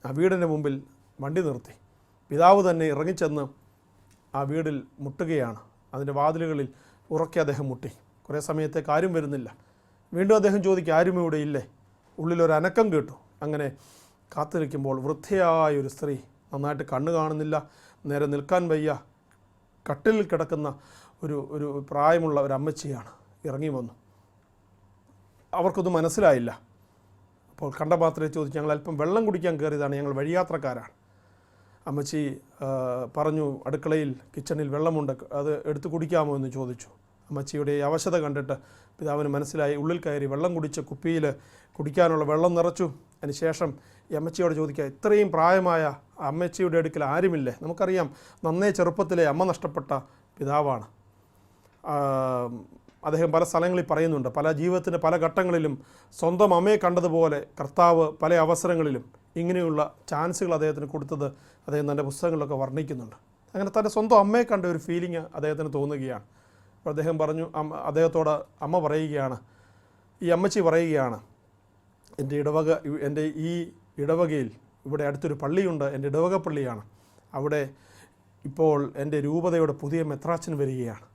ആ വീടിൻ്റെ മുമ്പിൽ വണ്ടി നിർത്തി. പിതാവ് തന്നെ ഇറങ്ങിച്ചെന്ന് ആ വീടിൽ മുട്ടുകയാണ്. അതിൻ്റെ വാതിലുകളിൽ ഉറക്കെ അദ്ദേഹം മുട്ടി. കുറേ സമയത്തേക്ക് ആരും വരുന്നില്ല. വീണ്ടും അദ്ദേഹം ചോദിക്കുക, ആരും ഇവിടെ ഇല്ലേ? ഉള്ളിലൊരനക്കം കേട്ടു. അങ്ങനെ കാത്തു നിൽക്കുമ്പോൾ വൃദ്ധയായൊരു സ്ത്രീ, നന്നായിട്ട് കണ്ണ് കാണുന്നില്ല, നേരെ നിൽക്കാൻ വയ്യ, കട്ടിലിൽ കിടക്കുന്ന ഒരു പ്രായമുള്ള ഒരു അമ്മച്ചിയാണ് ഇറങ്ങി വന്നു. അവർക്കൊന്നും മനസ്സിലായില്ല. അപ്പോൾ കണ്ട മാത്രമേ ചോദിച്ചു, ഞങ്ങൾ അല്പം വെള്ളം കുടിക്കാൻ കയറിയതാണ്, ഞങ്ങൾ വഴിയാത്രക്കാരാണ്. അമ്മച്ചി പറഞ്ഞു, അടുക്കളയിൽ കിച്ചണിൽ വെള്ളമുണ്ട്, അത് എടുത്ത് കുടിക്കാമോ എന്ന് ചോദിച്ചു. അമ്മച്ചിയുടെ ഈ അവശത കണ്ടിട്ട് പിതാവിന് മനസ്സിലായി. ഉള്ളിൽ കയറി വെള്ളം കുടിച്ച് കുപ്പിയിൽ കുടിക്കാനുള്ള വെള്ളം നിറച്ചു. അതിനുശേഷം ഈ അമ്മച്ചിയോട് ചോദിക്കുക, ഇത്രയും പ്രായമായ അമ്മച്ചിയുടെ അടുക്കൽ ആരുമില്ലേ? നമുക്കറിയാം, നന്നേ ചെറുപ്പത്തിലെ അമ്മ നഷ്ടപ്പെട്ട പിതാവാണ്. അദ്ദേഹം പല സ്ഥലങ്ങളിൽ പറയുന്നുണ്ട്, പല ജീവിതത്തിൻ്റെ പല ഘട്ടങ്ങളിലും സ്വന്തം അമ്മയെ കണ്ടതുപോലെ കർത്താവ് പല അവസരങ്ങളിലും ഇങ്ങനെയുള്ള ചാൻസുകൾ അദ്ദേഹത്തിന് കൊടുത്തത് അദ്ദേഹം തൻ്റെ പുസ്തകങ്ങളിലൊക്കെ വർണ്ണിക്കുന്നുണ്ട്. അങ്ങനെ തൻ്റെ സ്വന്തം അമ്മയെ കണ്ട ഒരു ഫീലിംഗ് അദ്ദേഹത്തിന് തോന്നുകയാണ്. അപ്പോൾ അദ്ദേഹം പറഞ്ഞു, അദ്ദേഹത്തോട് അമ്മ പറയുകയാണ്, ഈ അമ്മച്ചി പറയുകയാണ്, എൻ്റെ ഈ ഇടവകയിൽ ഇവിടെ അടുത്തൊരു പള്ളിയുണ്ട്, എൻ്റെ ഇടവക പള്ളിയാണ്. അവിടെ ഇപ്പോൾ എൻ്റെ രൂപതയുടെ പുതിയ മെത്രാച്ചൻ വരികയാണ്.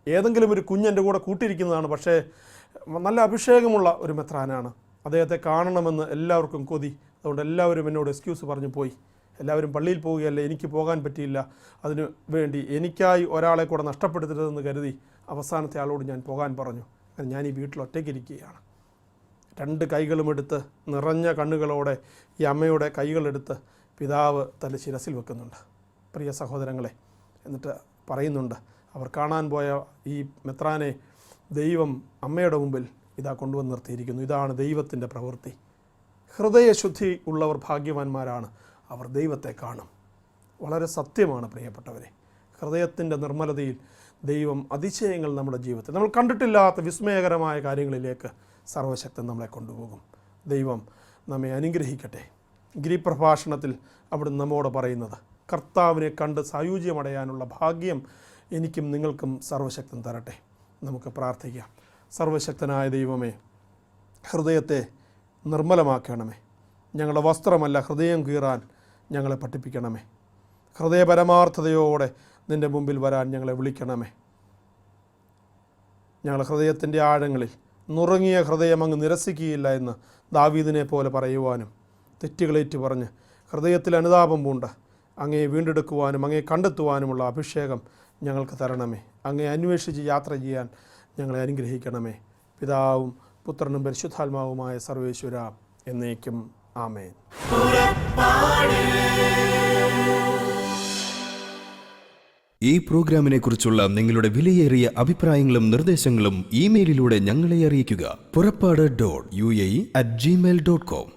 ഏതെങ്കിലും ഒരു കുഞ്ഞെൻ്റെ കൂടെ കൂട്ടിയിരിക്കുന്നതാണ്, പക്ഷേ നല്ല അഭിഷേകമുള്ള ഒരു മെത്രാനാണ്. അദ്ദേഹത്തെ കാണണമെന്ന് എല്ലാവർക്കും കൊതി. അതുകൊണ്ട് എല്ലാവരും എന്നോട് എക്സ്ക്യൂസ് പറഞ്ഞു പോയി. എല്ലാവരും പള്ളിയിൽ പോവുകയല്ലേ, എനിക്ക് പോകാൻ പറ്റിയില്ല. അതിനു വേണ്ടി എനിക്കായി ഒരാളെ കൂടെ നഷ്ടപ്പെടുത്തരുതെന്ന് കരുതി അവസാനത്തെ ആളോട് ഞാൻ പോകാൻ പറഞ്ഞു. ഞാൻ ഈ വീട്ടിൽ ഒറ്റയ്ക്കിരിക്കുകയാണ്. 2 കൈകളും എടുത്ത് നിറഞ്ഞ കണ്ണുകളോടെ ഈ അമ്മയുടെ കൈകളെടുത്ത് പിതാവ് തൻ്റെ ശിരസിൽ വെക്കുന്നുണ്ട്. പ്രിയ സഹോദരങ്ങളെ, എന്നിട്ട് പറയുന്നുണ്ട്, അവർ കാണാൻ പോയ ഈ മെത്രാനെ ദൈവം അമ്മയുടെ മുമ്പിൽ ഇതാ കൊണ്ടുവന്ന് നിർത്തിയിരിക്കുന്നു. ഇതാണ് ദൈവത്തിൻ്റെ പ്രവൃത്തി. ഹൃദയശുദ്ധി ഉള്ളവർ ഭാഗ്യവാന്മാരാണ്, അവർ ദൈവത്തെ കാണും. വളരെ സത്യമാണ് പ്രിയപ്പെട്ടവരെ. ഹൃദയത്തിൻ്റെ നിർമ്മലതയിൽ ദൈവം അതിശയങ്ങൾ നമ്മുടെ ജീവിതത്തിൽ, നമ്മൾ കണ്ടിട്ടില്ലാത്ത വിസ്മയകരമായ കാര്യങ്ങളിലേക്ക് സർവശക്തൻ നമ്മളെ കൊണ്ടുപോകും. ദൈവം നമ്മെ അനുഗ്രഹിക്കട്ടെ. ഗിരിപ്രഭാഷണത്തിൽ അവിടുന്ന് നമ്മോട് പറയുന്നത്, കർത്താവിനെ കണ്ട് സായുജ്യമടയാനുള്ള ഭാഗ്യം എനിക്കും നിങ്ങൾക്കും സർവശക്തൻ തരട്ടെ. നമുക്ക് പ്രാർത്ഥിക്കാം. സർവശക്തനായ ദൈവമേ, ഹൃദയത്തെ നിർമ്മലമാക്കണമേ. ഞങ്ങളുടെ വസ്ത്രമല്ല, ഹൃദയം കീറാൻ ഞങ്ങളെ പഠിപ്പിക്കണമേ. ഹൃദയപരമാർത്ഥതയോടെ നിൻ്റെ മുമ്പിൽ വരാൻ ഞങ്ങളെ വിളിക്കണമേ. ഞങ്ങളുടെ ഹൃദയത്തിൻ്റെ ആഴങ്ങളിൽ നുറുങ്ങിയ ഹൃദയം അങ്ങ് നിരസിക്കുകയില്ല എന്ന് ദാവീദിനെ പോലെ പറയുവാനും, തെറ്റുകളേറ്റു പറഞ്ഞ് ഹൃദയത്തിൽ അനുതാപം പൂണ്ട് അങ്ങേ വീണ്ടെടുക്കുവാനും അങ്ങേ കണ്ടെത്തുവാനുമുള്ള അഭിഷേകം ഞങ്ങൾക്ക് തരണമേ. അങ്ങേ അന്വേഷിച്ച് യാത്ര ചെയ്യാൻ ഞങ്ങളെ അനുഗ്രഹിക്കണമേ. പിതാവും പുത്രനും പരിശുദ്ധാത്മാവുമായ സർവേശ്വര എന്നേക്കും ആമേൻ. ഈ പ്രോഗ്രാമിനെ കുറിച്ചുള്ള നിങ്ങളുടെ വിലയേറിയ അഭിപ്രായങ്ങളും നിർദ്ദേശങ്ങളും ഇമെയിലിലൂടെ ഞങ്ങളെ അറിയിക്കുക. പുറപ്പാട്.UAE@gmail.com